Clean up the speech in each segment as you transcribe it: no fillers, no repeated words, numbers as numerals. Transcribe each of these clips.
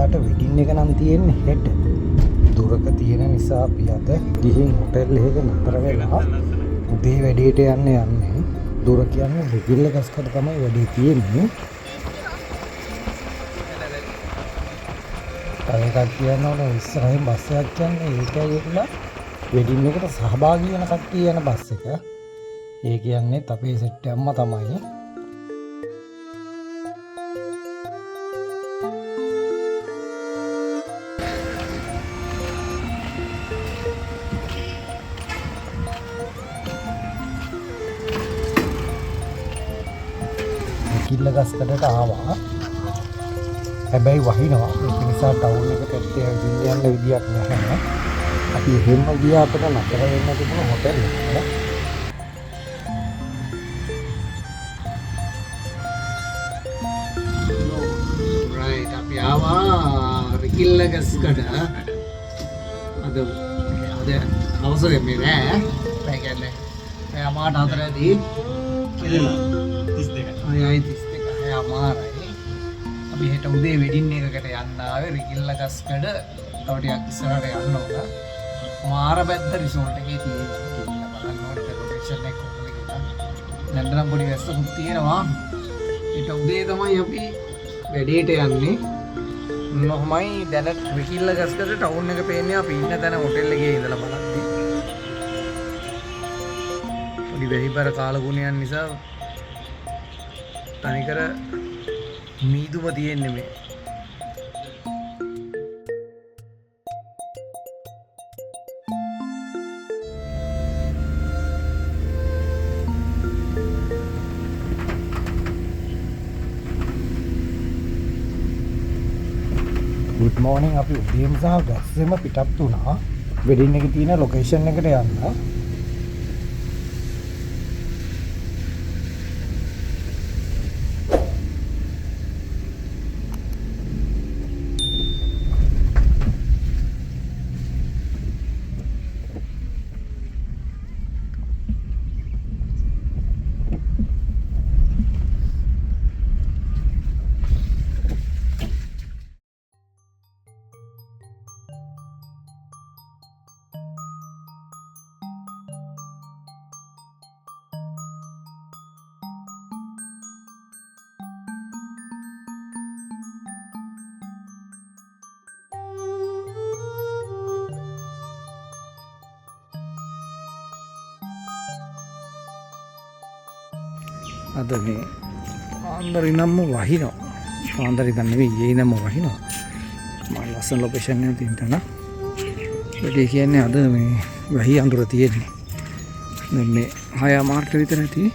පාට වෙඩින් එක නම් තියෙන්නේ හෙට. දුරක තියෙන නිසා අපි අද ගිහින් හොටෙල් එකක නතර වෙලා උදේ වැඩේට යන්නේ. දුර කියන්නේ රිගිල්ල ගස්කට තමයි වැඩේ තියෙන්නේ. තව එකක් කියනවනේ ඉස්සරහින් බස් එකක් යන්නේ. ඒකයි ඒකලා වෙඩින් එකට සහභාගී වෙන කට්ටිය යන බස් එක. ඒ කියන්නේ අපේ සෙට් එකම තමයි. කිල්ල ගස්කඩට ආවා. හැබැයි වහිනවා. ඒක නිසා ටවුන් එකට ඇත්තේ යන්න විදියක් නැහැ. අපි එහෙම ගියා අපිට නතර වෙන්න තිබුණ හොටෙල් එකට. රයිට් අපි ආවා කිල්ල ගස්කඩ. අද අවසරේ මේ නෑ. ඒ කියන්නේ අමාට හතරදී කෙලෙනවා. 32 අමාරයි. අපි හෙට උදේ වෙඩින් එකකට යන්න ආවේ රිගිල්ල ගස්කඩ. තව ටිකක් ඉස්සරහට යන්න ඕන. මාරබැද්ද රිසෝට් එකේ තියෙන බලන්න ඕනේ ලොකේෂන් එක කොහොමද කියලා. දැන් නම් පොඩි වැස්සකුත් තියෙනවා. හෙට උදේ තමයි අපි වැඩේට යන්නේ. මොහොමයි දැන් රිගිල්ල ගස්කඩ ටවුන් එක පේන්නේ අපි ඉන්න තැන හොටෙල් එකේ ඉඳලා බලද්දි. පොඩි වෙහිබර කාලගුණයන් නිසා තනිකර මීදුම තියෙන්නේ මේ. Good morning. අපි උදේම සහ ගස්සෙම පිටත් වුණා වෙඩින් එකේ තියෙන ලොකේෂන් එකට යන්න. අද මේ ආන්දරි නම්ම වහිනවා. ආන්දරි දැන් නෙවෙයි ඒ නම්ම වහිනවා. මම ලස්සන ලොකේෂන් එකේ තියෙන තැන. ඒ කියන්නේ අද මේ වහි අඳුර තියෙන්නේ. දැන් මේ 6 මාර්ට විතර ඇති.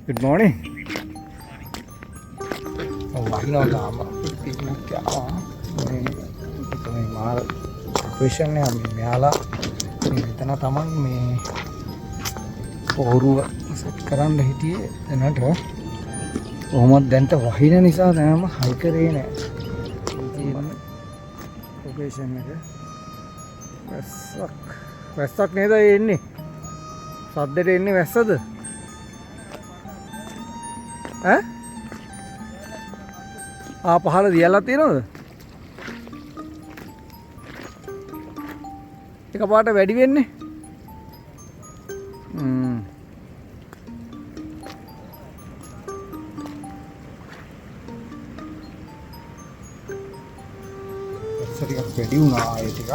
Good morning. වහිනවා තාම. පිටින්ක් යනවා. මේ මාල් ක්වෙස්චන් එක මේ මෙයාලා මේ මෙතන තමයි මේ පොරුව සෙට් කරන්න හිටියේ දැනට. කොහොමද දැන්ට වහින නිසා දැනම හයි කරේ නෑ. තියෙන ලොකේෂන් එක. වැස්සක් නේද එන්නේ? සද්දෙට එන්නේ වැස්සද? පහළ දියල්ලා තියෙනවද? එක පාට වැඩි වෙන්නේ. ටිකක් වැඩි වුණා ඒ ටික.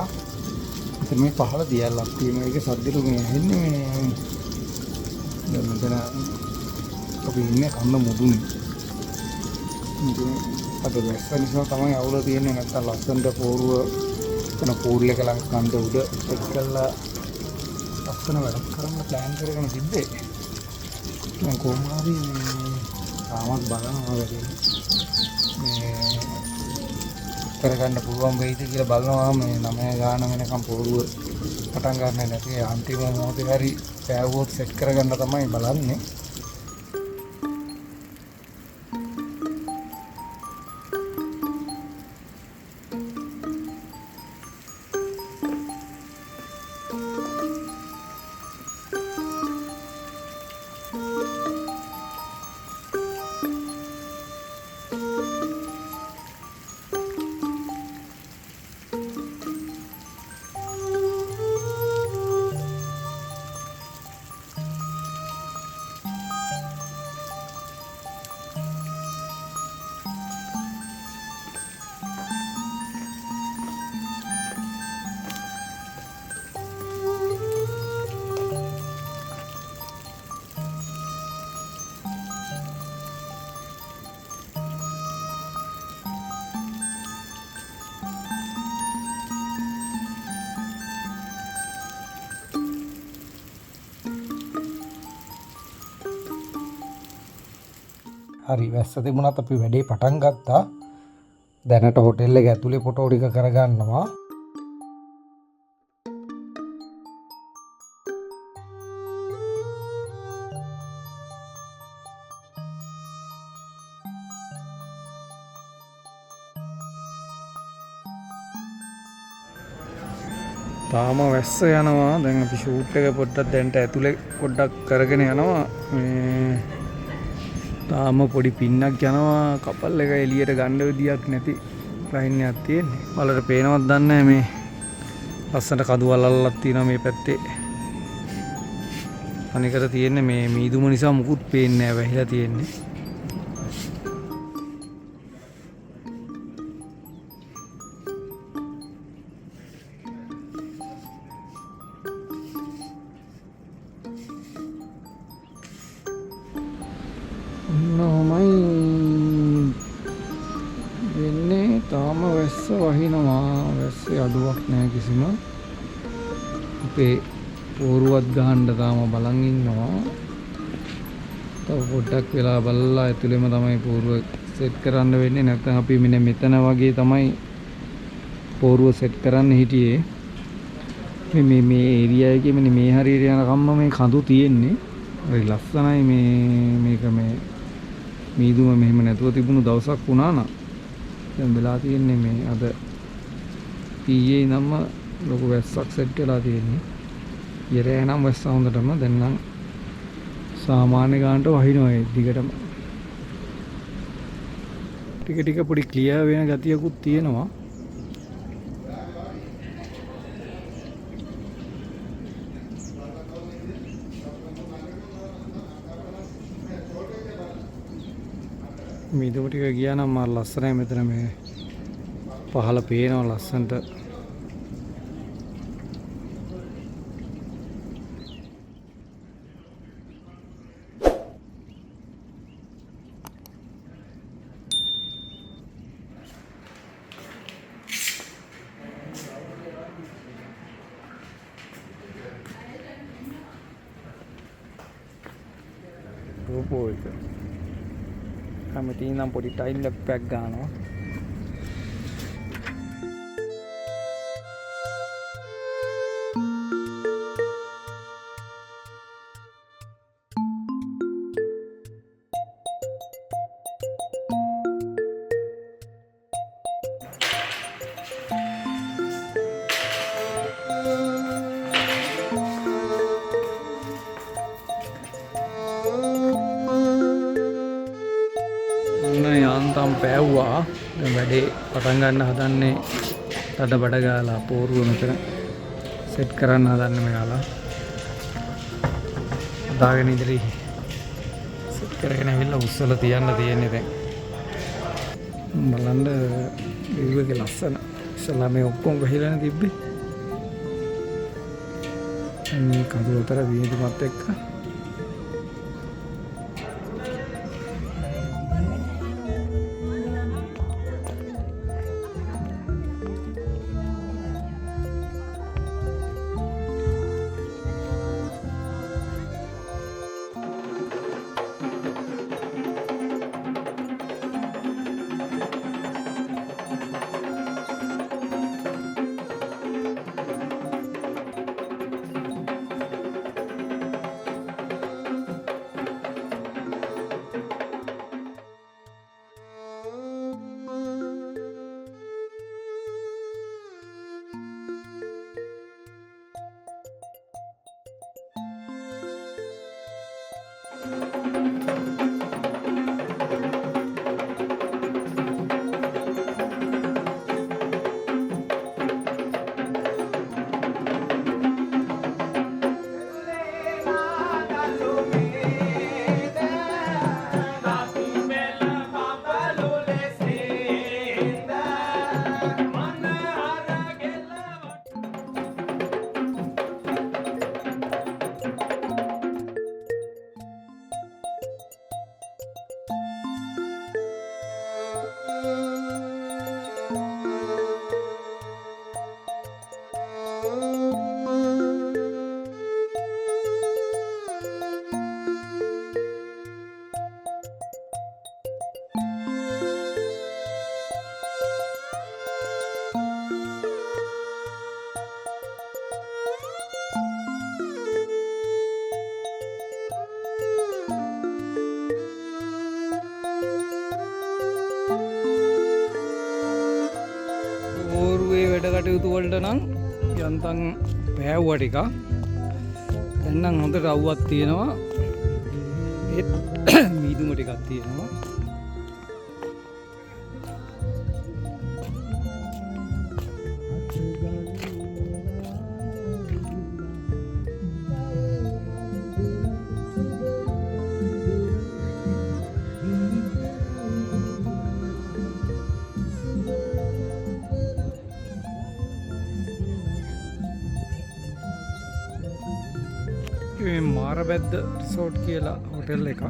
ඉතින් මේ පහළ දියල්ලක් තියෙන එක සද්දෙට මේ ඇහෙන්නේ මේ දැන් මෙතන අපි ඉන්නේ කන්න මුදුනේ. අද වැස්ස නිසා තමයි අවුල තියෙන්නේ. නැත්නම් ලස්සනට පෝරුව එතන පූල් එක ළඟ කන්ද උඩ එක් කළා ලස්සන වැඩක් කරන්න ප්ලෑන් කරගෙන තිබ්බේ. මම කොහොම හරි තාමත් බලනවා වැඩි මේ කරගන්න පුළුවන් වෙයිද කියලා බලනවා. මේ 9 ගාන වෙනකම් පෝරුව පටන් ගන්න නැති අන්තිම මොහොතේ හරි පෑවුවොත් සෙට් කරගන්න තමයි බලන්නේ. හරි වැස්ස තිබුණත් අපි වැඩේ පටන් ගත්තා. දැනට හොටෙල් එක ඇතුලේ ෆොටෝ ටික කරගන්නවා. තාම වැස්ස යනවා. දැන් අපි ෂූට් එක පොඩ්ඩක් දැන්ට ඇතුලේ පොඩ්ඩක් කරගෙන යනවා. මේ තාම පොඩි පින්නක් යනවා. කපල් එක එළියට ගන්න විදියක් නැති ලයින් එකක් තියෙන්නේ. වලට පේනවත් දන්නේ නැහැ මේ ලස්සනට කදුවල් අල්ලලා තියෙනවා මේ පැත්තේ. අනිකට තියෙන්නේ මේ මීදුම නිසා මුකුත් පේන්නේ නැහැ. වැහිලා තියෙන්නේ. නොමයි වෙන්නේ. තාම වැස්ස වහිනවා. වැස්සේ අඩුවක් නැහැ කිසිම. අපේ පෝරුවත් ගහන්න තාම බලන් ඉන්නවා. තව පොඩ්ඩක් වෙලා බලලා ඇතුළේම තමයි පෝරුව සෙට් කරන්න වෙන්නේ. නැත්නම් අපි මෙන්න මෙතන වගේ තමයි පෝරුව සෙට් කරන්න හිටියේ. මේ ඒරියා එකේ මෙන්න මේ හරියට යනකම්ම මේ කඳු තියෙන්නේ. හරි ලස්සනයි මේක මේ මීදුම මෙහෙම නැතුව තිබුණු දවසක් වුණා නම් දැන් වෙලා තියෙන්නේ මේ අද ඊයේ නම් ලොකු වැස්සක් සෙට් වෙලා තියෙන්නේ. ඊරේ නම් වැස්ස හොඳටම දැන් නම් සාමාන්‍ය ගානට වහිනවා ඒ දිගටම. ටික ටික පොඩි ක්ලියර් වෙන ගතියකුත් තියෙනවා. මීදුම ටික ගියා නම් මාර ලස්සනයි. මෙතන මේ පහළ පේනවා ලස්සනට. රූපෝ එක කැමති නම් පොඩි ටයිල් එකක් ගන්නවා. යාන්තම් පෑව්වා. දැන් වැඩේ පටන් ගන්න හදන්නේ. තඩ බඩ ගාලා පෝරුව මෙතන සෙට් කරන්න හදන්නේ මෙයාලා. දාගෙන ඉදිරි සෙට් කරගෙන ඇවිල්ලා උස්සලා තියන්න තියෙන්නේ දැන්. බලන්න view එක ලස්සන. ඉස්සලා මේ ඔක්කොම ගහලා තිබ්බේ. මේ කඳුතර වීදුමත් එක්ක කටයුතු වලට නම් යන්තම් පෑවුවා ටිකක්. දැන් නම් හොඳට අවුවක් තියෙනවා. ඒත් මීදුම ටිකක් තියෙනවා. මේ මාරබැද්ද රිසෝට් කියලා හොටෙල් එකක්.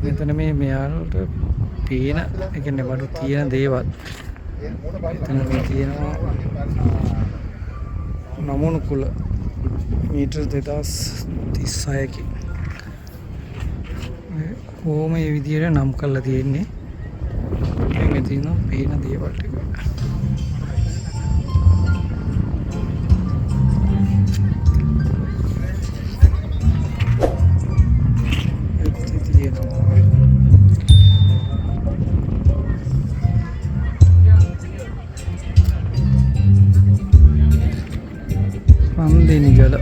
මෙතන මේ මෙයාලට පේන ඒ කියන්නේ බඩු තියෙන දේවල් මෙතන මේ තියෙනවා නමුණු කුල මීටර් 2036කින් කොහොම මේ විදියට නම් කරලා තියෙන්නේ. මේ තියෙනවා පේන දේවල් ටික. Nigala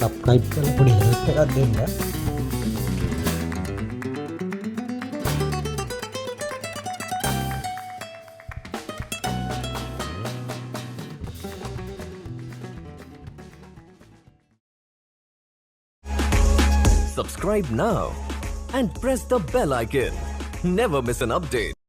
subscribe කරලා පොඩි help එකක් දෙන්න. Subscribe now and press the bell icon. Never miss an update.